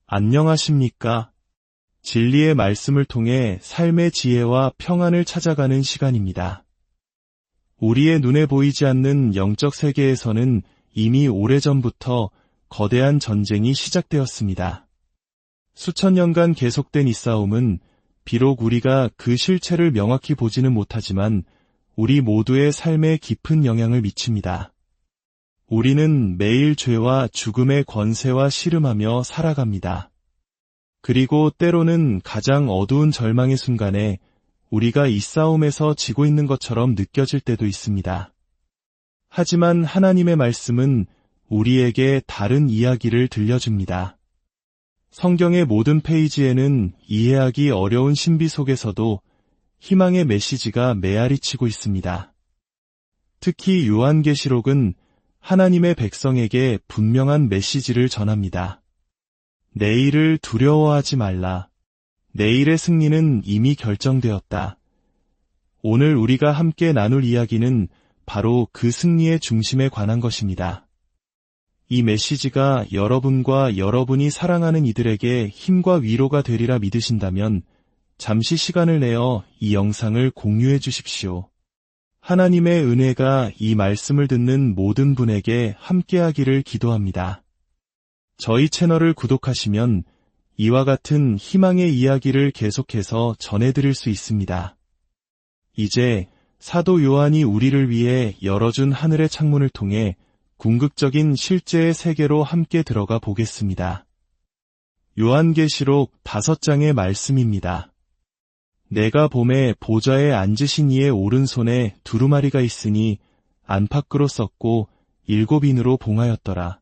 안녕하십니까? 진리의 말씀을 통해 삶의 지혜와 평안을 찾아가는 시간입니다. 우리의 눈에 보이지 않는 영적 세계에서는 이미 오래전부터 거대한 전쟁이 시작되었습니다. 수천 년간 계속된 이 싸움은 비록 우리가 그 실체를 명확히 보지는 못하지만 우리 모두의 삶에 깊은 영향을 미칩니다. 우리는 매일 죄와 죽음의 권세와 씨름하며 살아갑니다. 그리고 때로는 가장 어두운 절망의 순간에 우리가 이 싸움에서 지고 있는 것처럼 느껴질 때도 있습니다. 하지만 하나님의 말씀은 우리에게 다른 이야기를 들려줍니다. 성경의 모든 페이지에는 이해하기 어려운 신비 속에서도 희망의 메시지가 메아리치고 있습니다. 특히 요한계시록은 하나님의 백성에게 분명한 메시지를 전합니다. 내일을 두려워하지 말라. 내일의 승리는 이미 결정되었다. 오늘 우리가 함께 나눌 이야기는 바로 그 승리의 중심에 관한 것입니다. 이 메시지가 여러분과 여러분이 사랑하는 이들에게 힘과 위로가 되리라 믿으신다면 잠시 시간을 내어 이 영상을 공유해 주십시오. 하나님의 은혜가 이 말씀을 듣는 모든 분에게 함께하기를 기도합니다. 저희 채널을 구독하시면 이와 같은 희망의 이야기를 계속해서 전해드릴 수 있습니다. 이제 사도 요한이 우리를 위해 열어준 하늘의 창문을 통해 궁극적인 실제의 세계로 함께 들어가 보겠습니다. 요한계시록 5장의 말씀입니다. 내가 봄에 보좌에 앉으신 이의 오른손에 두루마리가 있으니 안팎으로 썼고 7인으로 봉하였더라.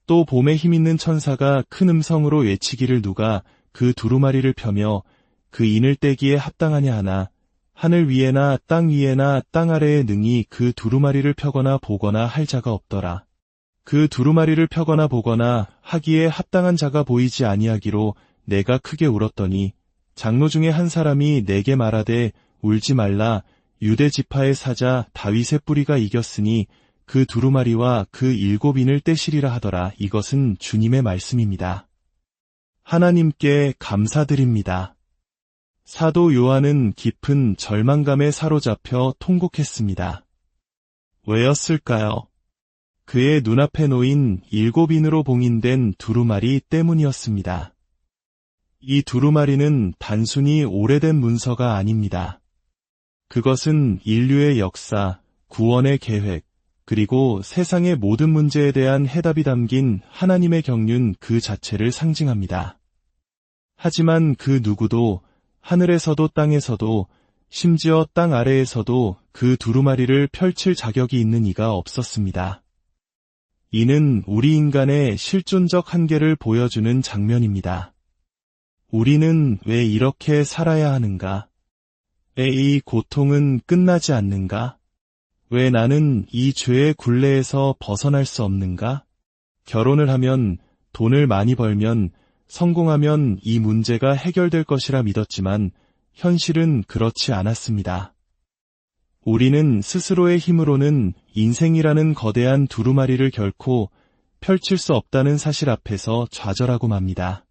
또 봄에 힘있는 천사가 큰 음성으로 외치기를 누가 그 두루마리를 펴며 그 인을 떼기에 합당하냐 하나 하늘 위에나 땅 위에나 땅 아래에 능히 그 두루마리를 펴거나 보거나 할 자가 없더라. 그 두루마리를 펴거나 보거나 하기에 합당한 자가 보이지 아니하기로 내가 크게 울었더니 장로 중에 한 사람이 내게 말하되 울지 말라. 유대 지파의 사자 다윗의 뿌리가 이겼으니 그 두루마리와 그 7인을 떼시리라 하더라. 이것은 주님의 말씀입니다. 하나님께 감사드립니다. 사도 요한은 깊은 절망감에 사로잡혀 통곡했습니다. 왜였을까요? 그의 눈앞에 놓인 7인으로 봉인된 두루마리 때문이었습니다. 이 두루마리는 단순히 오래된 문서가 아닙니다. 그것은 인류의 역사, 구원의 계획, 그리고 세상의 모든 문제에 대한 해답이 담긴 하나님의 경륜 그 자체를 상징합니다. 하지만 그 누구도 하늘에서도 땅에서도 심지어 땅 아래에서도 그 두루마리를 펼칠 자격이 있는 이가 없었습니다. 이는 우리 인간의 실존적 한계를 보여주는 장면입니다. 우리는 왜 이렇게 살아야 하는가? 왜 이 고통은 끝나지 않는가? 왜 나는 이 죄의 굴레에서 벗어날 수 없는가? 결혼을 하면, 돈을 많이 벌면, 성공하면 이 문제가 해결될 것이라 믿었지만 현실은 그렇지 않았습니다. 우리는 스스로의 힘으로는 인생이라는 거대한 두루마리를 결코 펼칠 수 없다는 사실 앞에서 좌절하고 맙니다.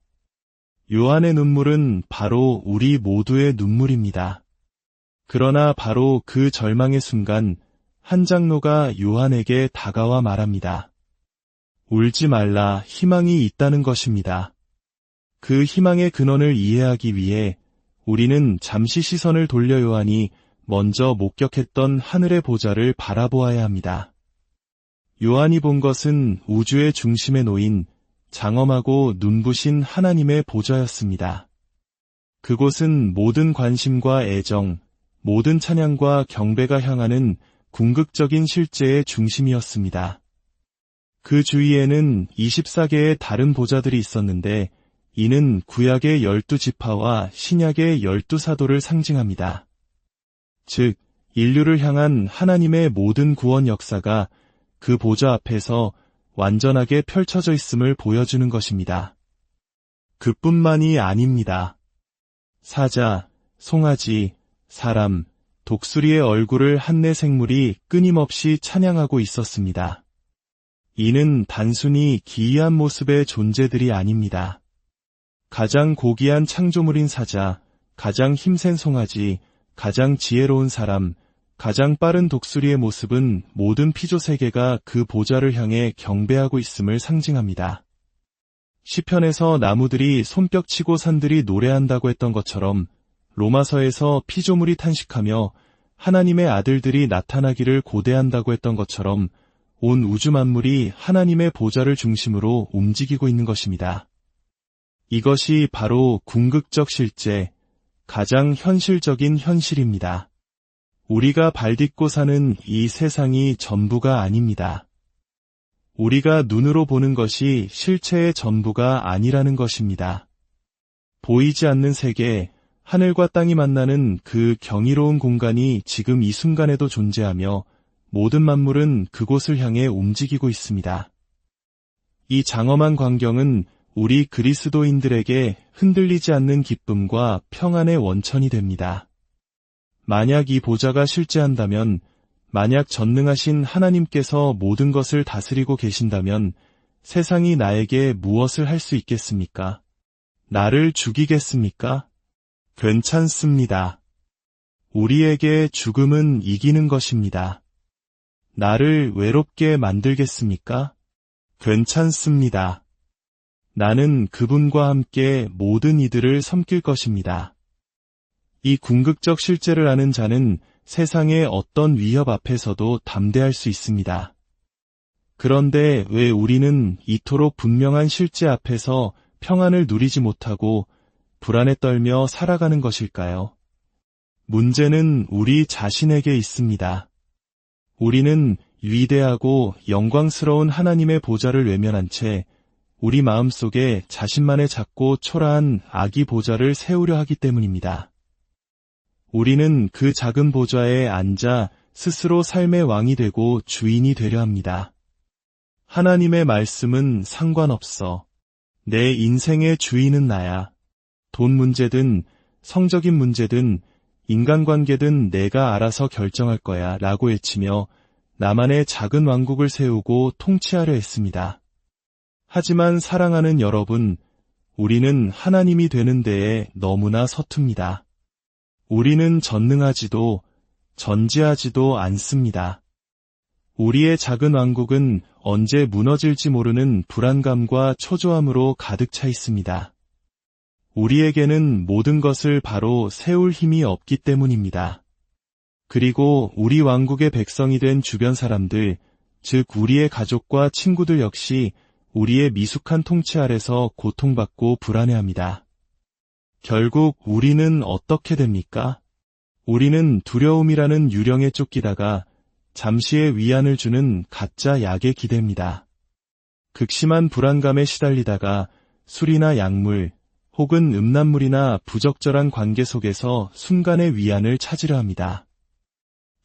요한의 눈물은 바로 우리 모두의 눈물입니다. 그러나 바로 그 절망의 순간 한 장로가 요한에게 다가와 말합니다. 울지 말라, 희망이 있다는 것입니다. 그 희망의 근원을 이해하기 위해 우리는 잠시 시선을 돌려 요한이 먼저 목격했던 하늘의 보좌를 바라보아야 합니다. 요한이 본 것은 우주의 중심에 놓인 장엄하고 눈부신 하나님의 보좌였습니다. 그곳은 모든 관심과 애정, 모든 찬양과 경배가 향하는 궁극적인 실제의 중심이었습니다. 그 주위에는 24개의 다른 보좌들이 있었는데 이는 구약의 12지파와 신약의 12사도를 상징합니다. 즉, 인류를 향한 하나님의 모든 구원 역사가 그 보좌 앞에서 완전하게 펼쳐져 있음을 보여주는 것입니다. 그뿐만이 아닙니다. 사자, 송아지, 사람, 독수리의 얼굴을 한내 생물이 끊임없이 찬양하고 있었습니다. 이는 단순히 기이한 모습의 존재들이 아닙니다. 가장 고귀한 창조물인 사자, 가장 힘센 송아지, 가장 지혜로운 사람, 가장 빠른 독수리의 모습은 모든 피조 세계가 그 보좌를 향해 경배하고 있음을 상징합니다. 시편에서 나무들이 손뼉치고 산들이 노래한다고 했던 것처럼 로마서에서 피조물이 탄식하며 하나님의 아들들이 나타나기를 고대한다고 했던 것처럼 온 우주 만물이 하나님의 보좌를 중심으로 움직이고 있는 것입니다. 이것이 바로 궁극적 실제, 가장 현실적인 현실입니다. 우리가 발딛고 사는 이 세상이 전부가 아닙니다. 우리가 눈으로 보는 것이 실체의 전부가 아니라는 것입니다. 보이지 않는 세계, 하늘과 땅이 만나는 그 경이로운 공간이 지금 이 순간에도 존재하며 모든 만물은 그곳을 향해 움직이고 있습니다. 이 장엄한 광경은 우리 그리스도인들에게 흔들리지 않는 기쁨과 평안의 원천이 됩니다. 만약 이 보좌가 실제한다면, 만약 전능하신 하나님께서 모든 것을 다스리고 계신다면 세상이 나에게 무엇을 할 수 있겠습니까? 나를 죽이겠습니까? 괜찮습니다. 우리에게 죽음은 이기는 것입니다. 나를 외롭게 만들겠습니까? 괜찮습니다. 나는 그분과 함께 모든 이들을 섬길 것입니다. 이 궁극적 실제를 아는 자는 세상의 어떤 위협 앞에서도 담대할 수 있습니다. 그런데 왜 우리는 이토록 분명한 실제 앞에서 평안을 누리지 못하고 불안에 떨며 살아가는 것일까요? 문제는 우리 자신에게 있습니다. 우리는 위대하고 영광스러운 하나님의 보좌를 외면한 채 우리 마음속에 자신만의 작고 초라한 아기 보좌를 세우려 하기 때문입니다. 우리는 그 작은 보좌에 앉아 스스로 삶의 왕이 되고 주인이 되려 합니다. 하나님의 말씀은 상관없어. 내 인생의 주인은 나야. 돈 문제든 성적인 문제든 인간관계든 내가 알아서 결정할 거야 라고 외치며 나만의 작은 왕국을 세우고 통치하려 했습니다. 하지만 사랑하는 여러분, 우리는 하나님이 되는 데에 너무나 서툽니다. 우리는 전능하지도 전지하지도 않습니다. 우리의 작은 왕국은 언제 무너질지 모르는 불안감과 초조함으로 가득 차 있습니다. 우리에게는 모든 것을 바로 세울 힘이 없기 때문입니다. 그리고 우리 왕국의 백성이 된 주변 사람들, 즉 우리의 가족과 친구들 역시 우리의 미숙한 통치 아래서 고통받고 불안해합니다. 결국 우리는 어떻게 됩니까? 우리는 두려움이라는 유령에 쫓기다가 잠시의 위안을 주는 가짜 약에 기댑니다. 극심한 불안감에 시달리다가 술이나 약물, 혹은 음란물이나 부적절한 관계 속에서 순간의 위안을 찾으려 합니다.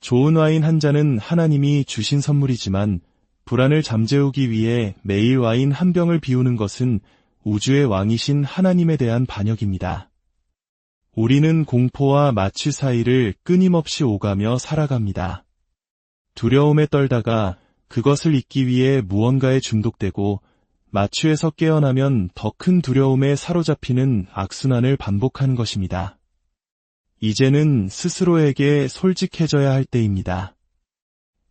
좋은 와인 한 잔은 하나님이 주신 선물이지만 불안을 잠재우기 위해 매일 와인 한 병을 비우는 것은 우주의 왕이신 하나님에 대한 반역입니다. 우리는 공포와 마취 사이를 끊임없이 오가며 살아갑니다. 두려움에 떨다가 그것을 잊기 위해 무언가에 중독되고 마취에서 깨어나면 더 큰 두려움에 사로잡히는 악순환을 반복하는 것입니다. 이제는 스스로에게 솔직해져야 할 때입니다.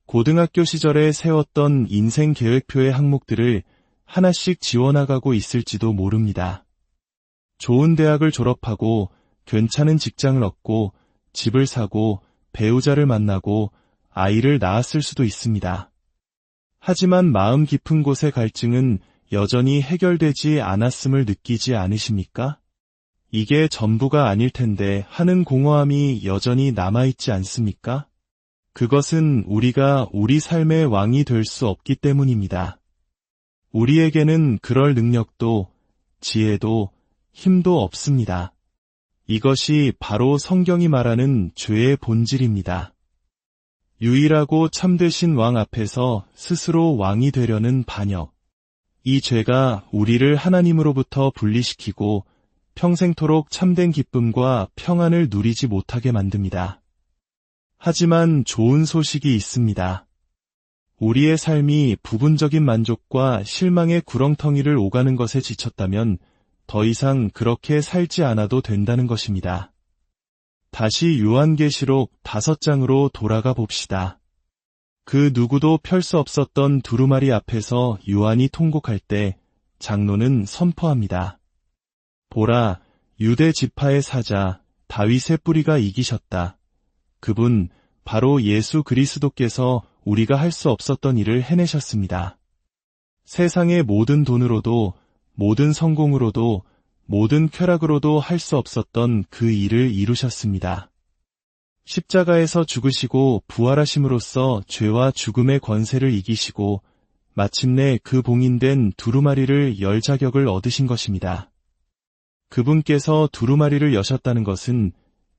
고등학교 시절에 세웠던 인생 계획표의 항목들을 하나씩 지워나가고 있을지도 모릅니다. 좋은 대학을 졸업하고 괜찮은 직장을 얻고 집을 사고 배우자를 만나고 아이를 낳았을 수도 있습니다. 하지만 마음 깊은 곳의 갈증은 여전히 해결되지 않았음을 느끼지 않으십니까? 이게 전부가 아닐 텐데 하는 공허함이 여전히 남아있지 않습니까? 그것은 우리가 우리 삶의 왕이 될 수 없기 때문입니다. 우리에게는 그럴 능력도, 지혜도, 힘도 없습니다. 이것이 바로 성경이 말하는 죄의 본질입니다. 유일하고 참되신 왕 앞에서 스스로 왕이 되려는 반역. 이 죄가 우리를 하나님으로부터 분리시키고 평생토록 참된 기쁨과 평안을 누리지 못하게 만듭니다. 하지만 좋은 소식이 있습니다. 우리의 삶이 부분적인 만족과 실망의 구렁텅이를 오가는 것에 지쳤다면 더 이상 그렇게 살지 않아도 된다는 것입니다. 다시 요한계시록 5장으로 돌아가 봅시다. 그 누구도 펼 수 없었던 두루마리 앞에서 요한이 통곡할 때 장로는 선포합니다. 보라, 유대 지파의 사자 다윗의 뿌리가 이기셨다. 그분 바로 예수 그리스도께서 우리가 할 수 없었던 일을 해내셨습니다. 세상의 모든 돈으로도, 모든 성공으로도, 모든 쾌락으로도 할 수 없었던 그 일을 이루셨습니다. 십자가에서 죽으시고 부활하심으로써 죄와 죽음의 권세를 이기시고 마침내 그 봉인된 두루마리를 열 자격을 얻으신 것입니다. 그분께서 두루마리를 여셨다는 것은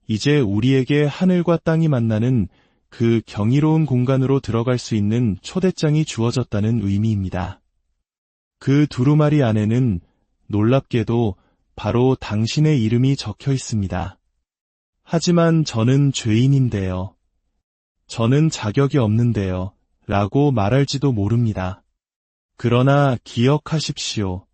이제 우리에게 하늘과 땅이 만나는 그 경이로운 공간으로 들어갈 수 있는 초대장이 주어졌다는 의미입니다. 그 두루마리 안에는 놀랍게도 바로 당신의 이름이 적혀 있습니다. 하지만 저는 죄인인데요. 저는 자격이 없는데요. 라고 말할지도 모릅니다. 그러나 기억하십시오.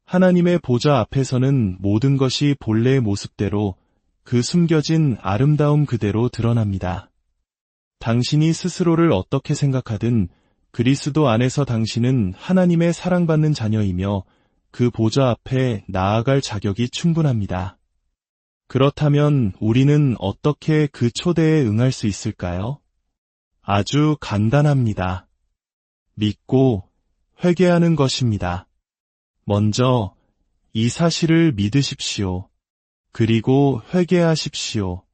하나님의 보좌 앞에서는 모든 것이 본래의 모습대로 그 숨겨진 아름다움 그대로 드러납니다. 당신이 스스로를 어떻게 생각하든 그리스도 안에서 당신은 하나님의 사랑받는 자녀이며 그 보좌 앞에 나아갈 자격이 충분합니다. 그렇다면 우리는 어떻게 그 초대에 응할 수 있을까요? 아주 간단합니다. 믿고 회개하는 것입니다. 먼저 이 사실을 믿으십시오. 그리고 회개하십시오.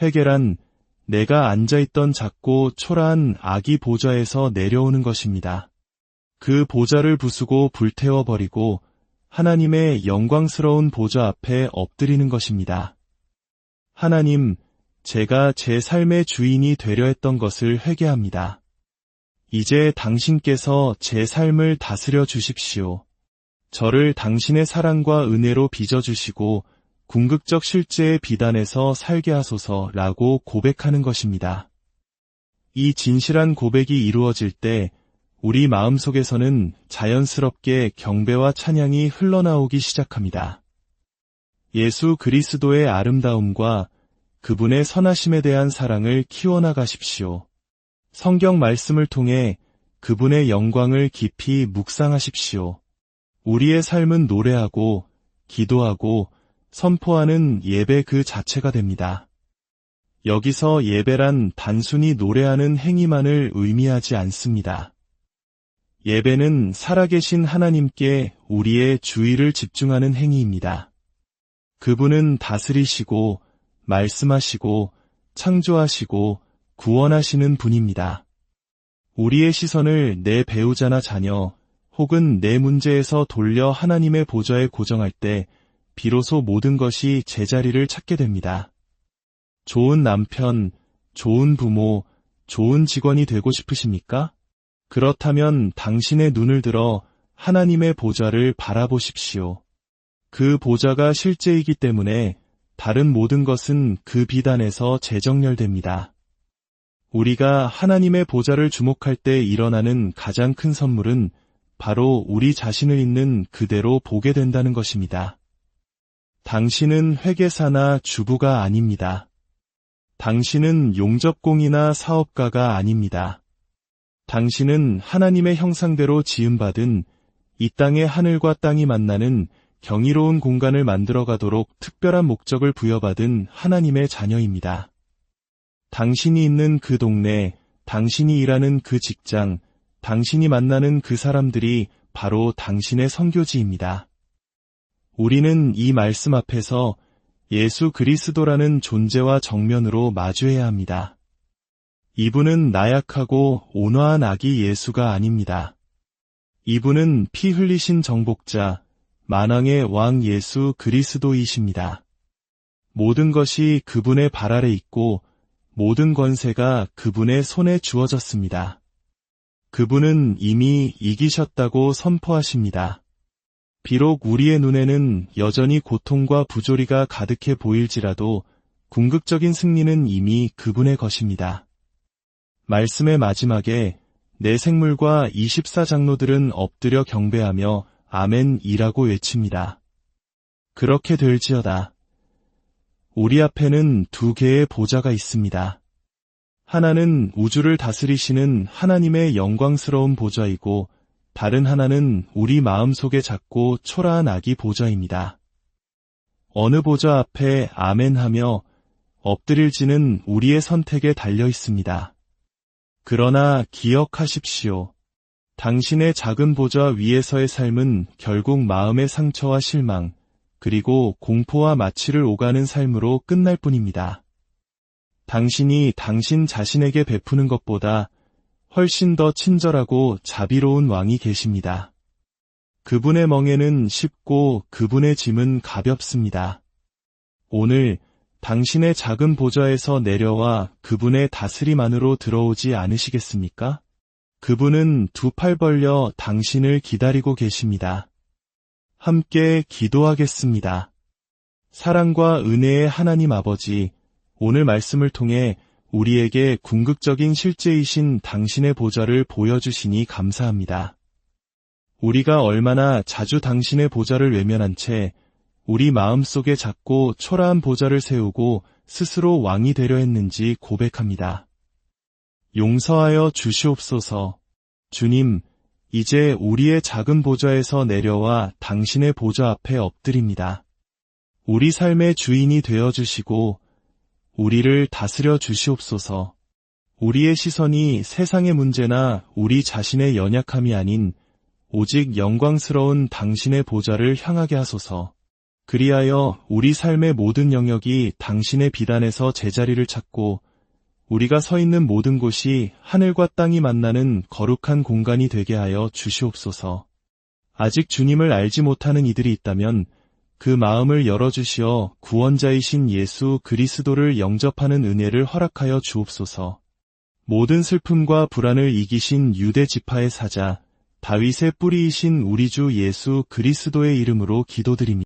회개란 내가 앉아있던 작고 초라한 아기 보좌에서 내려오는 것입니다. 그 보좌를 부수고 불태워버리고 하나님의 영광스러운 보좌 앞에 엎드리는 것입니다. 하나님, 제가 제 삶의 주인이 되려 했던 것을 회개합니다. 이제 당신께서 제 삶을 다스려 주십시오. 저를 당신의 사랑과 은혜로 빚어주시고 궁극적 실제의 비단에서 살게 하소서라고 고백하는 것입니다. 이 진실한 고백이 이루어질 때 우리 마음속에서는 자연스럽게 경배와 찬양이 흘러나오기 시작합니다. 예수 그리스도의 아름다움과 그분의 선하심에 대한 사랑을 키워나가십시오. 성경 말씀을 통해 그분의 영광을 깊이 묵상하십시오. 우리의 삶은 노래하고 기도하고 선포하는 예배 그 자체가 됩니다. 여기서 예배란 단순히 노래하는 행위만을 의미하지 않습니다. 예배는 살아계신 하나님께 우리의 주의를 집중하는 행위입니다. 그분은 다스리시고 말씀하시고 창조하시고 구원하시는 분입니다. 우리의 시선을 내 배우자나 자녀 혹은 내 문제에서 돌려 하나님의 보좌에 고정할 때 비로소 모든 것이 제자리를 찾게 됩니다. 좋은 남편, 좋은 부모, 좋은 직원이 되고 싶으십니까? 그렇다면 당신의 눈을 들어 하나님의 보좌를 바라보십시오. 그 보좌가 실제이기 때문에 다른 모든 것은 그 비단에서 재정렬됩니다. 우리가 하나님의 보좌를 주목할 때 일어나는 가장 큰 선물은 바로 우리 자신을 있는 그대로 보게 된다는 것입니다. 당신은 회계사나 주부가 아닙니다. 당신은 용접공이나 사업가가 아닙니다. 당신은 하나님의 형상대로 지음받은 이 땅의 하늘과 땅이 만나는 경이로운 공간을 만들어가도록 특별한 목적을 부여받은 하나님의 자녀입니다. 당신이 있는 그 동네, 당신이 일하는 그 직장, 당신이 만나는 그 사람들이 바로 당신의 선교지입니다. 우리는 이 말씀 앞에서 예수 그리스도라는 존재와 정면으로 마주해야 합니다. 이분은 나약하고 온화한 아기 예수가 아닙니다. 이분은 피 흘리신 정복자, 만왕의 왕 예수 그리스도이십니다. 모든 것이 그분의 발 아래 있고 모든 권세가 그분의 손에 주어졌습니다. 그분은 이미 이기셨다고 선포하십니다. 비록 우리의 눈에는 여전히 고통과 부조리가 가득해 보일지라도 궁극적인 승리는 이미 그분의 것입니다. 말씀의 마지막에 내 생물과 24장로들은 엎드려 경배하며 아멘이라고 외칩니다. 그렇게 될지어다. 우리 앞에는 두 개의 보좌가 있습니다. 하나는 우주를 다스리시는 하나님의 영광스러운 보좌이고 다른 하나는 우리 마음속에 작고 초라한 악의 보좌입니다. 어느 보좌 앞에 아멘하며 엎드릴지는 우리의 선택에 달려 있습니다. 그러나 기억하십시오. 당신의 작은 보좌 위에서의 삶은 결국 마음의 상처와 실망, 그리고 공포와 마취를 오가는 삶으로 끝날 뿐입니다. 당신이 당신 자신에게 베푸는 것보다 훨씬 더 친절하고 자비로운 왕이 계십니다. 그분의 멍에는 쉽고 그분의 짐은 가볍습니다. 오늘 당신의 작은 보좌에서 내려와 그분의 다스림 안으로 들어오지 않으시겠습니까? 그분은 두 팔 벌려 당신을 기다리고 계십니다. 함께 기도하겠습니다. 사랑과 은혜의 하나님 아버지, 오늘 말씀을 통해 우리에게 궁극적인 실제이신 당신의 보좌를 보여주시니 감사합니다. 우리가 얼마나 자주 당신의 보좌를 외면한 채 우리 마음속에 작고 초라한 보좌를 세우고 스스로 왕이 되려 했는지 고백합니다. 용서하여 주시옵소서. 주님, 이제 우리의 작은 보좌에서 내려와 당신의 보좌 앞에 엎드립니다. 우리 삶의 주인이 되어주시고 우리를 다스려 주시옵소서. 우리의 시선이 세상의 문제나 우리 자신의 연약함이 아닌 오직 영광스러운 당신의 보좌를 향하게 하소서. 그리하여 우리 삶의 모든 영역이 당신의 비단에서 제자리를 찾고 우리가 서 있는 모든 곳이 하늘과 땅이 만나는 거룩한 공간이 되게 하여 주시옵소서. 아직 주님을 알지 못하는 이들이 있다면 그 마음을 열어주시어 구원자이신 예수 그리스도를 영접하는 은혜를 허락하여 주옵소서. 모든 슬픔과 불안을 이기신 유대 지파의 사자, 다윗의 뿌리이신 우리 주 예수 그리스도의 이름으로 기도드립니다.